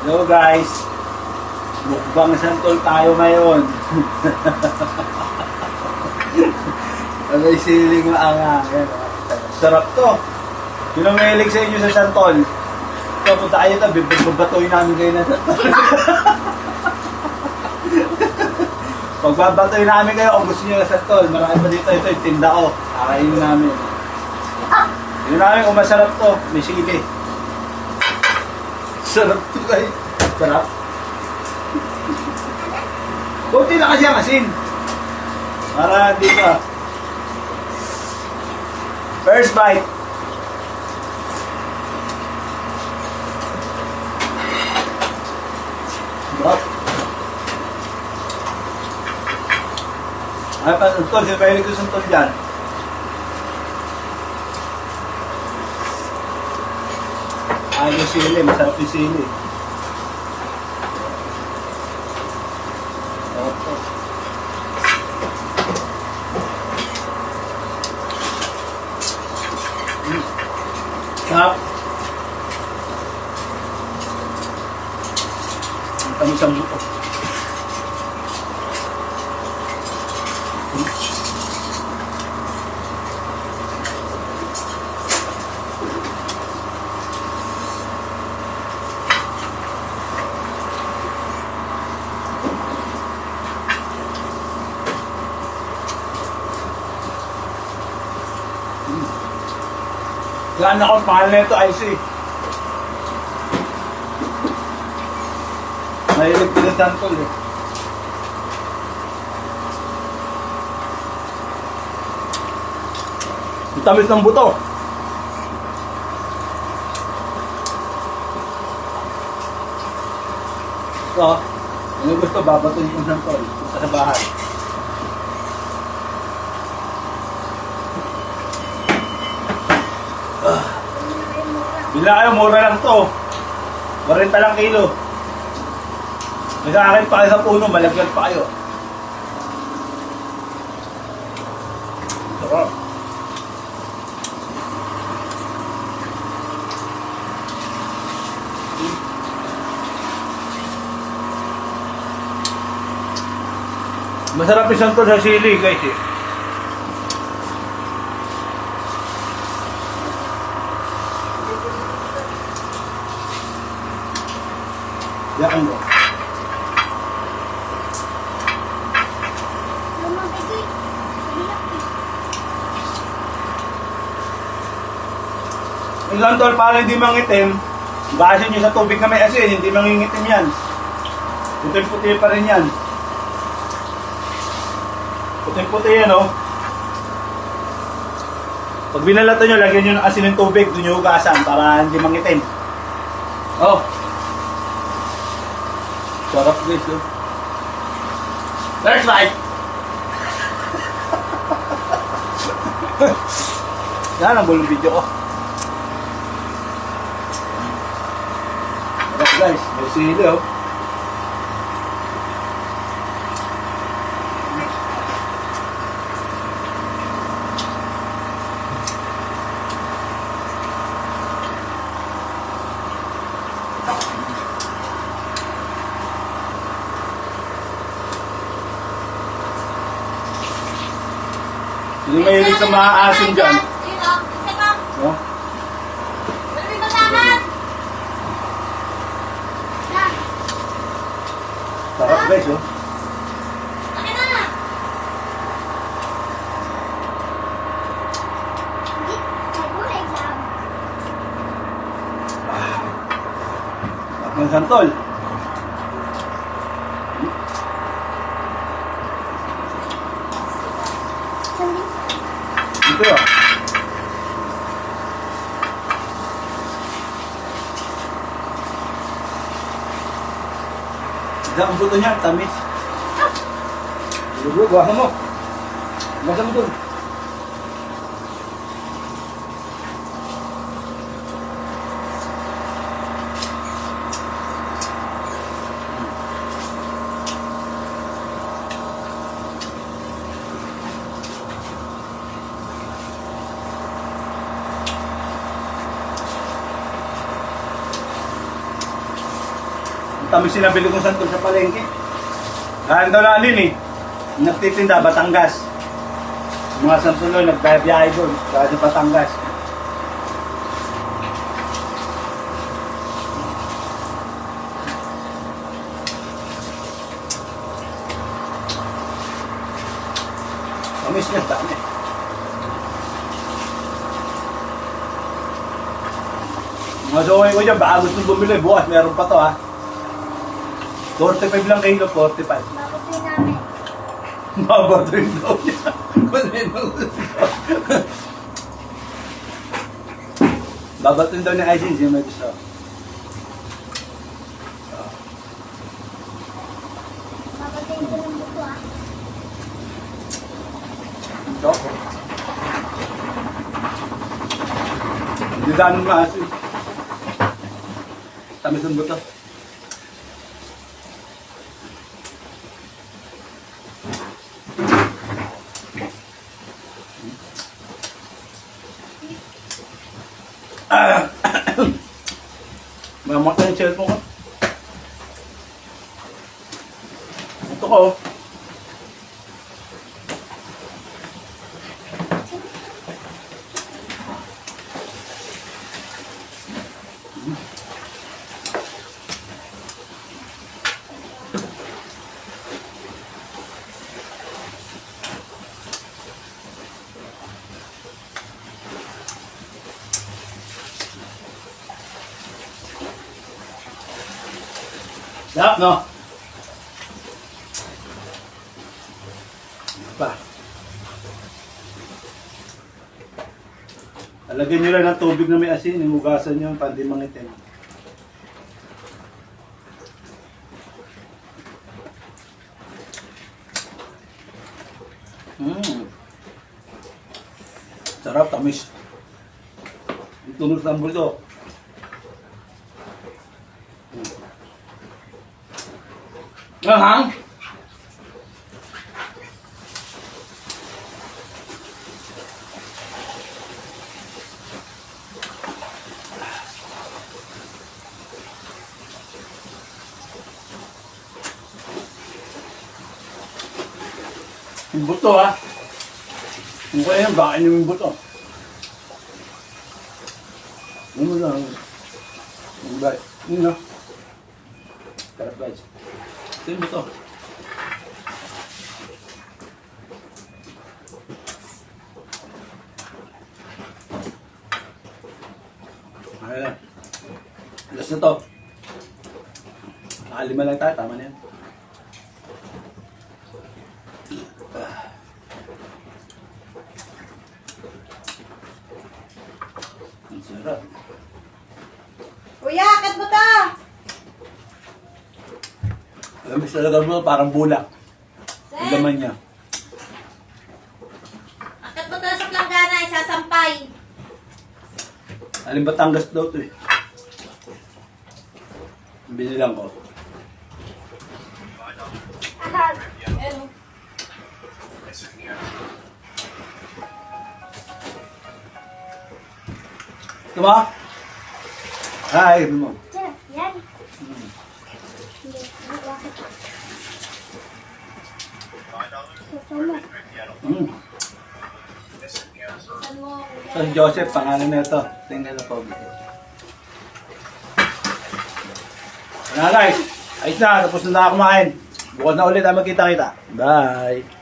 Hello guys, mukbang santol tayo ngayon. May siling maanga. Sarap to. Yun ang mahilig sa inyo sa santol. Ito, punta kayo ito, bibabatoy namin kayo ng santol. Pagbabatoy namin kayo kung gusto nyo ng santol. Marami pa dito, ito yung tinda ko. Kakainin namin. Yun namin kung masarap to, may sili. Sarap to guys. Sarap. Kunti na kasi ang asin. Para hindi ka. First bite. Sarap. Ay, pasantol. Sino mahilig ko santol dyan? Ay, yung sili. Masarap yung sili. Sarap. Ang tamis ang buto. Saan ako, pangalan na ito, IC. Mahilig ko na santol eh. Ang tamis ng buto. So, ano gusto, babatoy yung santol. Punta sa bahay. Bila kayo, mura lang to. 40 lang kilo. May sa akin pa kayo sa puno, malagyan pa kayo. Sarap. Masarap yung santol sa sili guys eh. Yan mo. Yung santol para hindi mangitim, basin nyo sa tubig na may asin, hindi mangingitim yan. Puti-puti pa rin yan. Puti-puti yan oh. Pag binalatan nyo, lagyan nyo ng asin ng tubig, doon nyo hugasan para hindi mangitim. Oh. Sarap guys, oh. First bite! Yan ang bulong video ko. Sarap guys, may sili oh. Hindi mahilig sa mga asin dyan. No? Sarap guys, oh. Sarap ng santol. Ito ah. Ang buto niya, tamis. Bro, gawa mo. Gasa mo doon. tamis sinabili kong santol sa palengke. Kahan daw na alin eh. Nagtitinda, Batangas. Mga santuloy, nagbabiyahe doon. Sa Batangas. Tamis niya, dami. Mga saway ko dyan, baka gusto bumili. Bukas, meron pa to ha. 45 lang kilo, 45. Bakit namin? Mabatoy daw niya. Babatoy daw ni Aisin, siya may gusto. Papatayin ko ng buto ah. Choco. Hindi ganun maasin. Tamis ang buto. Mamatay yung cellphone ko. Ito ko. Sarap, no? Pa. Alagyan nyo lang ng tubig na may asin, imugasan nyo, pandi mangitim. Sarap, tamis. Yung tunog ng bulto. Ahang. Yung buto ha. Yung kaya yan, baka yung buto. Ano lang. Yung ba? Yun na. Sarap guys. Ito yung buto. Ayan. Last na to. Nakalima lang tayo, tama na yan. Ang sarap. Kuya, akit mo to! Lamis talaga bro, parang bulak. Ang laman niya. Akit mo to sa planggana, isasampay. Aling Batangas daw to eh. Binilang ko. Ayun. Ito ba? Ay, ito mo. Diyan, yan. Hindi, bakit? Kasama. Saan mo, kuya? So, si Joseph, pangalan na ito. Tingnan na po. Wala guys. Ayos na, tapos na kumain. Bukas na ulit, magkita kita. Bye!